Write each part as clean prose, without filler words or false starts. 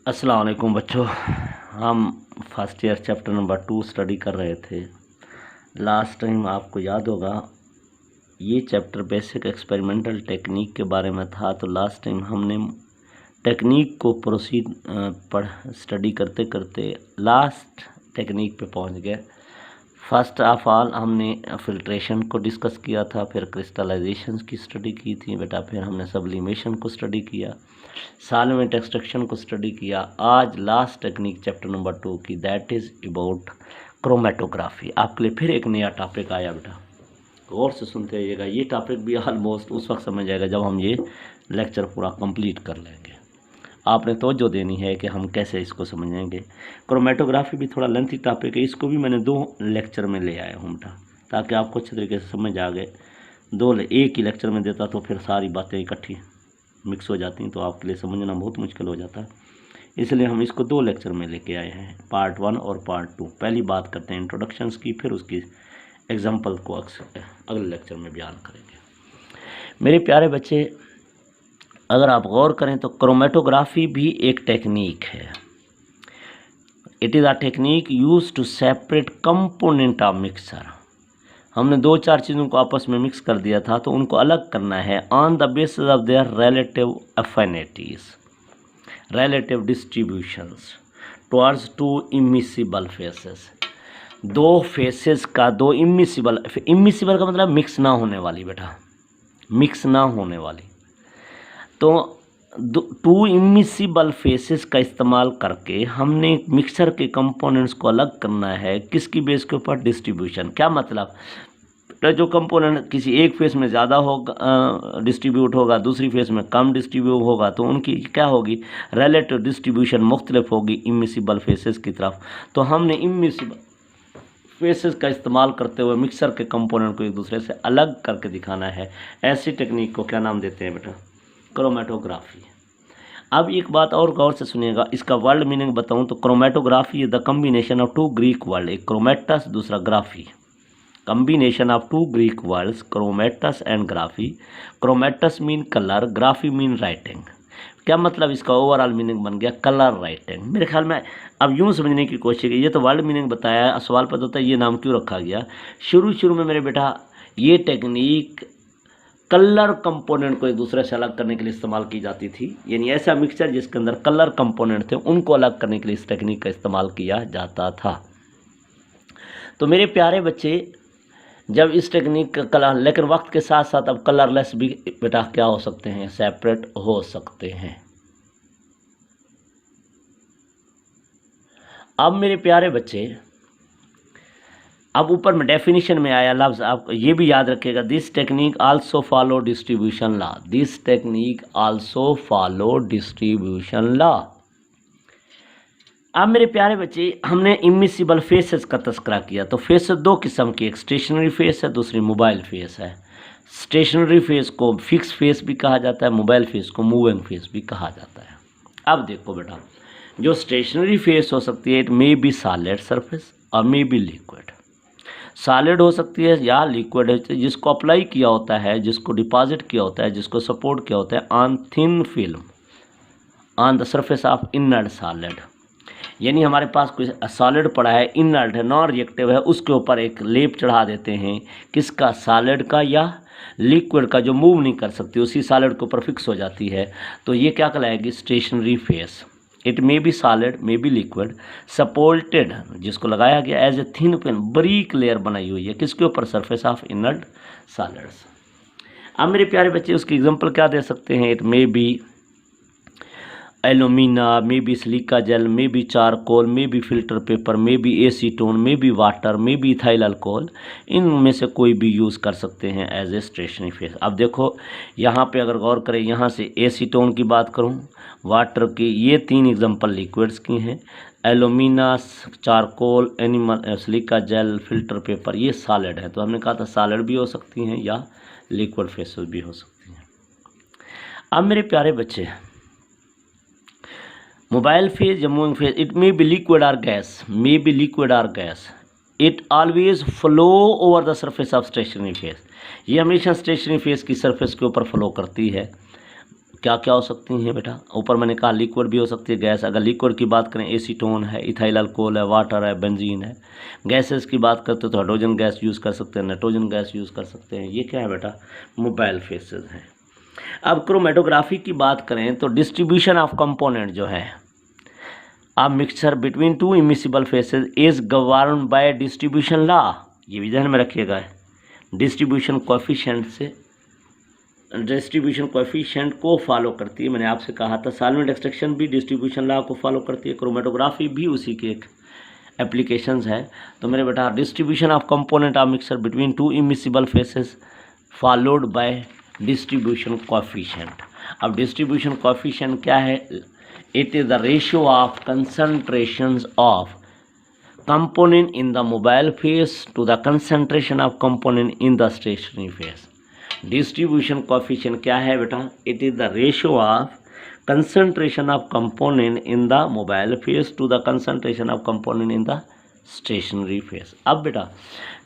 अस्सलाम वालेकुम बच्चों। हम first year chapter number 2 study कर रहे थे। लास्ट टाइम आपको याद होगा ये चैप्टर बेसिक एक्सपेरिमेंटल टेक्निक के बारे में था। तो लास्ट टाइम हमने टेक्निक को प्रोसीड स्टडी करते करते लास्ट टेक्निक पे पहुंच गए। फर्स्ट ऑफ ऑल हमने फिल्ट्रेशन को डिस्कस किया था, फिर क्रिस्टलाइजेशन की स्टडी की थी बेटा, फिर हमने सब्लिमेशन को स्टडी किया, सॉल्वेंट एक्सट्रैक्शन को स्टडी किया। आज लास्ट टेक्निक चैप्टर नंबर 2 की, दैट इज़ अबाउट क्रोमेटोग्राफी। आपके लिए फिर एक नया टॉपिक आया बेटा, गौर से सुनते रहिएगा। ये टॉपिक भी ऑलमोस्ट उस वक्त समझ आएगा जब हम ये लेक्चर पूरा कंप्लीट कर लेंगे। आपने तवज्जो देनी है कि हम कैसे इसको समझेंगे। क्रोमेटोग्राफी भी थोड़ा लेंथी टॉपिक है, इसको भी मैंने 2 लेक्चर में ले आया हूँ बेटा, ताकि आपको अच्छे तरीके से समझ आ गए। एक ही लेक्चर में देता तो फिर सारी बातें इकट्ठी मिक्स हो जाती, तो आपके लिए समझना बहुत मुश्किल हो जाता है। इसलिए हम इसको 2 लेक्चर में लेके आए हैं, पार्ट 1 और पार्ट 2। पहली बात करते हैं इंट्रोडक्शंस की, फिर उसकी एग्जाम्पल को अगले लेक्चर में बयान करेंगे। मेरे प्यारे बच्चे, अगर आप गौर करें तो क्रोमेटोग्राफी भी एक टेक्निक है। It is a technique use to separate component of mixer. हमने 2-4 चीज़ों को आपस में मिक्स कर दिया था, तो उनको अलग करना है on the basis of their relative अफिनिटीज, relative distributions towards 2 immiscible faces. 2 faces का 2 इमिसिबल का मतलब मिक्स ना होने वाली बेटा, मिक्स ना होने वाली। तो 2 इमिसिबल फेसेस का इस्तेमाल करके हमने मिक्सर के कंपोनेंट्स को अलग करना है। किसकी बेस के ऊपर? डिस्ट्रीब्यूशन। क्या मतलब? जो कंपोनेंट किसी एक फेस में ज़्यादा होगा डिस्ट्रीब्यूट होगा, दूसरी फेस में कम डिस्ट्रीब्यूट होगा, तो उनकी क्या होगी? रिलेटिव डिस्ट्रीब्यूशन मुख्तलिफ होगी इमिसिबल फेसेस की तरफ। तो हमने इमिसिबल फेसेस का इस्तेमाल करते हुए मिक्सर के कंपोनेंट को एक दूसरे से अलग करके दिखाना है। ऐसी टेक्निक को क्या नाम देते हैं बेटा? क्रोमेटोग्राफी। अब एक बात और गौर से सुनिएगा, इसका वर्ड मीनिंग बताऊं तो chromatography is the combination of 2 Greek word, एक क्रोमेटस दूसरा graphy. Combination of 2 Greek words, chromatos and graphy. Chromatos mean colour, graphy mean writing. क्या मतलब इसका ओवरऑल मीनिंग बन गया? Colour writing. मेरे ख्याल में अब यूं समझने की कोशिश की, ये तो वर्ड मीनिंग बताया है, सवाल पता होता है ये नाम क्यों रखा गया। शुरू में मेरे बेटा ये टेक्निक कलर कंपोनेंट को एक दूसरे से अलग करने के लिए इस्तेमाल की जाती थी। यानी ऐसा मिक्सचर जिसके अंदर कलर कंपोनेंट थे, उनको अलग करने के लिए इस टेक्निक का इस्तेमाल किया जाता था। तो मेरे प्यारे बच्चे, जब इस टेक्निक का कलर, लेकिन वक्त के साथ साथ अब कलरलेस भी बेटा क्या हो सकते हैं? सेपरेट हो सकते हैं। अब मेरे प्यारे बच्चे, अब ऊपर में डेफिनेशन में आया लफ्ज़, आप ये भी याद रखिएगा, this technique also follow distribution law. This technique also follow distribution law. अब मेरे प्यारे बच्चे, हमने इमिसिबल फेसेस का तस्करा किया। तो फेस 2 किस्म की, एक स्टेशनरी फेस है, दूसरी मोबाइल फेस है। स्टेशनरी फेस को फिक्स फेस भी कहा जाता है, मोबाइल फेस को मूविंग फेस भी कहा जाता है। अब देखो बेटा, जो स्टेशनरी फेस हो सकती है, it may be solid surface और मे बी लिक्विड। सॉलिड हो सकती है या लिक्विड है, जिसको अप्लाई किया होता है, जिसको डिपॉजिट किया होता है, जिसको सपोर्ट किया होता है on thin film on the surface of inert solid. यानी हमारे पास कोई सॉलिड पड़ा है, इनर्ट है, नॉन रिएक्टिव है, उसके ऊपर एक लेप चढ़ा देते हैं। किसका? सॉलिड का या लिक्विड का, जो मूव नहीं कर सकती, उसी सॉलिड के ऊपर फिक्स हो जाती है। तो ये क्या कहलाएगी? Stationary phase. It may be solid, may be liquid, supported, जिसको लगाया गया एज ए थिन फिल्म, बारीक लेयर बनाई हुई है, किसके ऊपर? Surface of inert solids. अब मेरे प्यारे बच्चे, उसकी एग्जांपल क्या दे सकते हैं? It may B alumina, may be silica gel, may be charcoal, may be filter paper, may be acetone, may be water, may be ethyl alcohol. इनमें से कोई भी यूज़ कर सकते हैं एज ए स्टेशनरी फेस। अब देखो यहाँ पे अगर गौर करें, यहाँ से एसीटोन की बात करूँ, वाटर की, ये 3 एग्जांपल लिक्विड्स की हैं। Alumina, charcoal, animal silica gel, filter paper, ये सॉलिड है। तो हमने कहा था सॉलिड भी हो सकती हैं या लिक्विड फेसेस भी हो सकती हैं। अब मेरे प्यारे बच्चे, मोबाइल फेज या moving phase, it may be liquid और गैस, मे बी लिक्विड और gas. It always flow over the surface of stationary phase. ये हमेशा स्टेशनरी फेस की सरफेस के ऊपर फ्लो करती है। क्या क्या हो सकती हैं बेटा? ऊपर मैंने कहा लिक्विड भी हो सकती है, गैस। अगर लिक्विड की बात करें एसीटोन है, इथाइल अल्कोहल है, वाटर है, बेंजीन है। गैसेस की बात करते हो तो हाइड्रोजन गैस यूज़ कर सकते हैं, नाइट्रोजन गैस यूज़ कर सकते हैं। ये क्या है बेटा? मोबाइल फेसेस हैं। अब क्रोमेटोग्राफी की बात करें तो डिस्ट्रीब्यूशन ऑफ कंपोनेंट जो है, अब mixture between two immiscible faces is govern by distribution law. ये भी ध्यान में रखिएगा, डिस्ट्रीब्यूशन कोएफिशिएंट को फॉलो करती है। मैंने आपसे कहा था सॉल्वेंट एक्सट्रैक्शन भी डिस्ट्रीब्यूशन लॉ को फॉलो करती है, क्रोमेटोग्राफी भी उसी के एक एप्लीकेशंस है। तो मेरे बेटा distribution of component of mixture between two immiscible faces followed by distribution coefficient. अब डिस्ट्रीब्यूशन कोएफिशिएंट क्या है? It is the ratio of concentrations of component in the mobile phase to the concentration of component in the stationary phase. Distribution coefficient क्या है बेटा? It is the ratio of concentration of component in the mobile phase to the concentration of component in the stationary phase. अब बेटा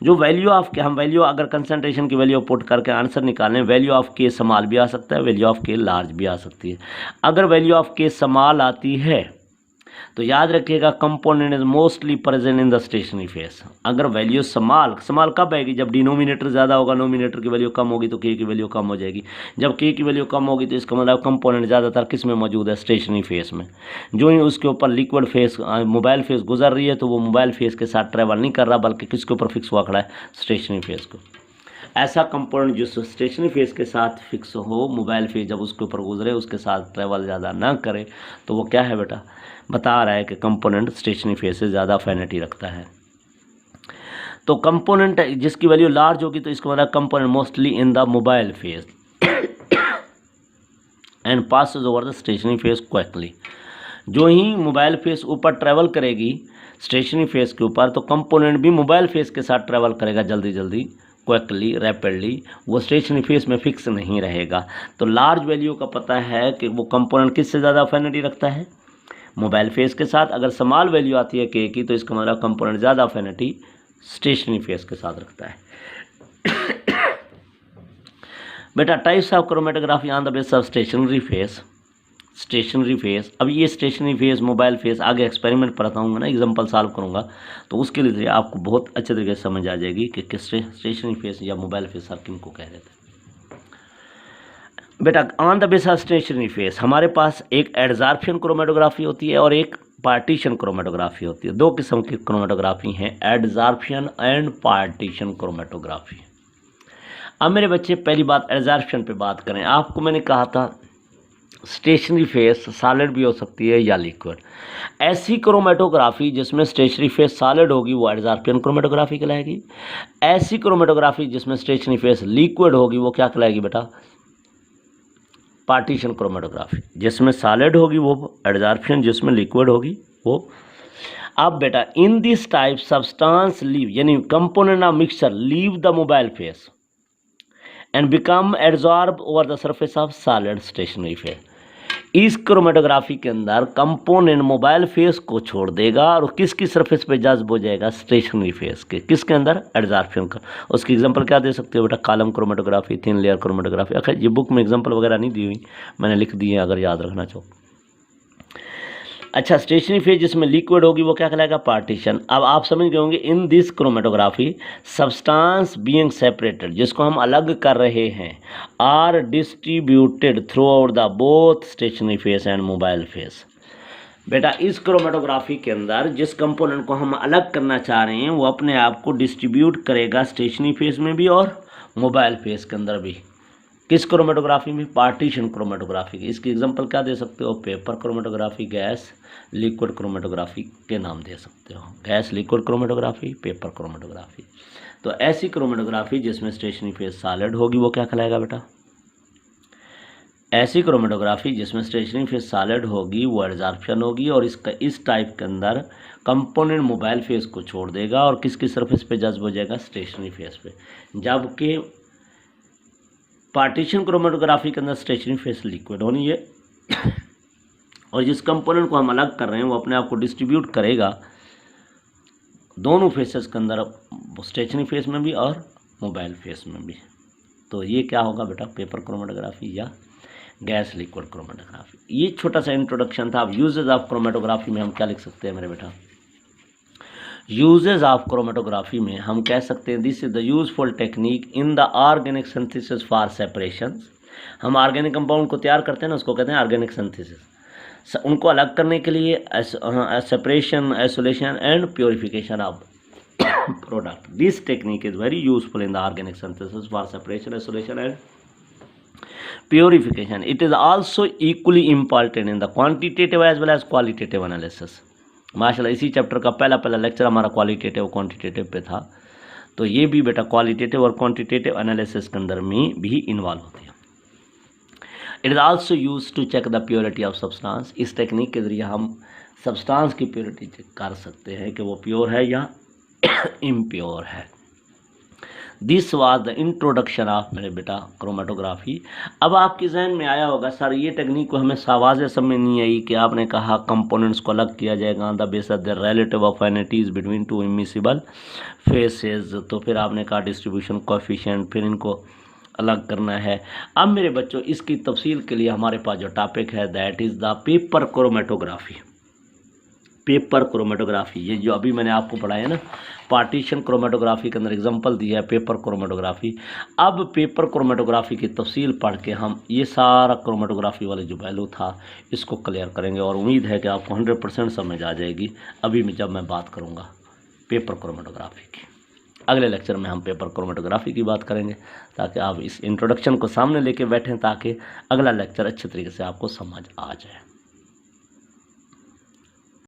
जो value of के, हम value अगर concentration की वैल्यू पुट करके आंसर निकालें, वैल्यू ऑफ के स्मॉल भी आ सकता है, वैल्यू ऑफ के लार्ज भी आ सकती है। अगर वैल्यू ऑफ के स्मॉल आती है तो याद रखिएगा component is mostly present in the stationary phase. अगर वैल्यू स्मॉल कब आएगी? जब डिनोमिनेटर ज़्यादा होगा, नोमिनेटर की वैल्यू कम होगी तो के की वैल्यू कम हो जाएगी। जब के की वैल्यू कम होगी तो इसका मतलब कंपोनेंट ज़्यादातर किस में मौजूद है? स्टेशनरी फेज में। जो ही उसके ऊपर लिक्विड फेज मोबाइल फेज गुजर रही है तो वो मोबाइल फेज के साथ ट्रैवल नहीं कर रहा, बल्कि किसके ऊपर फिक्स हुआ खड़ा है? स्टेशनरी फेज को। ऐसा कंपोनेंट जो स्टेशनरी फेज के साथ फिक्स हो, मोबाइल फेज जब उसके ऊपर गुजरे उसके साथ ट्रैवल ज़्यादा ना करे, तो वो क्या है बेटा? बता रहा है कि कंपोनेंट स्टेशनरी फेज से ज़्यादा अफिनिटी रखता है। तो कंपोनेंट जिसकी वैल्यू लार्ज होगी तो इसको मतलब component mostly in the mobile phase and passes over the stationary phase quickly. जो ही मोबाइल फेज ऊपर ट्रैवल करेगी स्टेशनरी फेज के ऊपर, तो कंपोनेंट भी मोबाइल फेज के साथ ट्रैवल करेगा जल्दी जल्दी, क्विकली, रैपिडली। वो स्टेशनरी फेज में फिक्स नहीं रहेगा। तो लार्ज वैल्यू का पता है कि वो कंपोनेंट किससे ज़्यादा अफिनिटी रखता है? मोबाइल फेज के साथ। अगर स्मॉल वैल्यू आती है के की तो इसका मतलब कंपोनेंट ज़्यादा अफिनिटी स्टेशनरी फेज के साथ रखता है। बेटा types of chromatography on the base of stationary phase. अब ये स्टेशनरी फेज, मोबाइल फेज, आगे एक्सपेरिमेंट पढ़ाऊंगा ना, एग्जांपल सॉल्व करूंगा तो उसके लिए आपको बहुत अच्छे तरीके से समझ आ जाएगी कि किस स्टेशनरी फेज या मोबाइल फेज सर किनको कह रहे थे। बेटा on the base of stationary phase हमारे पास एक एडजॉर्प्शन क्रोमेटोग्राफी होती है और एक पार्टीशन क्रोमेटोग्राफी होती है। दो किस्म की क्रोमेटोग्राफी हैं, एडजॉर्प्शन एंड पार्टीशन क्रोमेटोग्राफी। अब मेरे बच्चे पहली बात एडजॉर्प्शन पे बात करें। आपको मैंने कहा था स्टेशनरी फेज सॉलिड भी हो सकती है या लिक्विड। ऐसी क्रोमेटोग्राफी जिसमें स्टेशनरी फेज सॉलिड होगी वो एडजॉर्प्शन क्रोमेटोग्राफी कहलाएगी। ऐसी क्रोमेटोग्राफी जिसमें स्टेशनरी फेज लिक्विड होगी वो क्या कहलाएगी बेटा? Partition chromatography. जिसमें सॉलिड होगी वो एडजॉर्प्शन, जिसमें लिक्विड होगी वो। अब बेटा in this type substance leave, यानी component of mixture leave the mobile phase and become absorb over the surface of solid stationary phase. इस क्रोमेटोग्राफी के अंदर कंपोनेंट मोबाइल फेज को छोड़ देगा और किसकी सरफेस पे जज्ब हो जाएगा? स्टेशनरी फेज के। किसके अंदर? एडजॉर्प्शन का। उसकी एग्जांपल क्या दे सकते हो बेटा? Column chromatography, thin layer chromatography. अगर ये बुक में एग्जांपल वगैरह नहीं दी हुई, मैंने लिख दी है अगर याद रखना चाहो। अच्छा स्टेशनरी फेज जिसमें लिक्विड होगी वो क्या कहलाएगा? पार्टीशन। अब आप समझ गए होंगे in this chromatography substance being separated, जिसको हम अलग कर रहे हैं, are distributed throughout the both stationary phase and mobile phase. बेटा इस क्रोमेटोग्राफी के अंदर जिस कंपोनेंट को हम अलग करना चाह रहे हैं वो अपने आप को डिस्ट्रीब्यूट करेगा स्टेशनरी फेज में भी और मोबाइल फेज के अंदर भी। किस क्रोमेटोग्राफी में? पार्टीशन क्रोमेटोग्राफी की। इसकी एग्जांपल क्या दे सकते हो? Paper chromatography, gas liquid chromatography के नाम दे सकते हो। Gas liquid chromatography, paper chromatography. तो ऐसी क्रोमेटोग्राफी जिसमें स्टेशनरी फेज सॉलिड होगी वो क्या कहलाएगा बेटा? ऐसी क्रोमेटोग्राफी जिसमें स्टेशनरी फेज सॉलिड होगी वो एडजॉर्प्शन होगी और इस टाइप के अंदर कंपोनेंट मोबाइल फेज को छोड़ देगा और किसकी सरफेस पे जज्ब हो जाएगा? स्टेशनरी फेज पे। जबकि पार्टीशन क्रोमेटोग्राफी के अंदर स्टेशनरी फेज लिक्विड होनी है और जिस कंपोनेंट को हम अलग कर रहे हैं वो अपने आप को डिस्ट्रीब्यूट करेगा दोनों फेसेस के अंदर, स्टेशनरी फेज में भी और मोबाइल फेज में भी। तो ये क्या होगा बेटा? पेपर क्रोमेटोग्राफी या गैस लिक्विड क्रोमेटोग्राफी। ये छोटा सा इंट्रोडक्शन था। अब यूजेज ऑफ क्रोमेटोग्राफी में हम क्या लिख सकते हैं मेरे बेटा? यूजेज ऑफ क्रोमेटोग्राफी में हम कह सकते हैं this is the useful technique in the organic synthesis for separation. हम ऑर्गेनिक कंपाउंड को तैयार करते हैं ना, उसको कहते हैं ऑर्गेनिक सिंथेसिस। उनको अलग करने के लिए separation, isolation and purification of product. This technique is very useful in the organic synthesis for separation, isolation and purification. It is also equally important in the quantitative as well as qualitative analysis. माशाल्लाह इसी chapter का पहला lecture हमारा qualitative quantitative पे था, तो ये भी बेटा क्वालिटेटिव और क्वांटिटेटिव एनालिसिस के अंदर में भी इन्वॉल्व होती है। It is also use to check the purity of substance. इस टेक्निक के जरिए हम सब्सटेंस की प्योरिटी चेक कर सकते हैं कि वो प्योर है या इम्प्योर है। This was the introduction of मेरे बेटा क्रोमेटोग्राफी। अब आपके जहन में आया होगा सर ये टेक्निक को हमें सावाज़ समझ नहीं आई कि आपने कहा कंपोनेंट्स को अलग किया जाएगा the base of the relative अफिनिटीज between two immiscible faces. तो फिर आपने कहा डिस्ट्रीब्यूशन कोएफिशिएंट, फिर इनको अलग करना है। अब मेरे बच्चों इसकी तफसील के लिए हमारे पास जो टॉपिक है that is the paper chromatography. Paper chromatography, ये जो अभी मैंने आपको पढ़ाया ना, पार्टीशन क्रोमेटोग्राफी के अंदर एग्जांपल दिया है पेपर क्रोमेटोग्राफी। अब पेपर क्रोमेटोग्राफी की तफसील पढ़ के हम ये सारा क्रोमेटोग्राफी वाले जो पहलू था इसको क्लियर करेंगे और उम्मीद है कि आपको 100% समझ आ जाएगी अभी जब मैं बात करूँगा पेपर क्रोमेटोग्राफी की। अगले लेक्चर में हम पेपर क्रोमेटोग्राफी की बात करेंगे ताकि आप इस इंट्रोडक्शन को सामने लेके बैठें ताकि अगला लेक्चर अच्छे तरीके से आपको समझ आ जाए।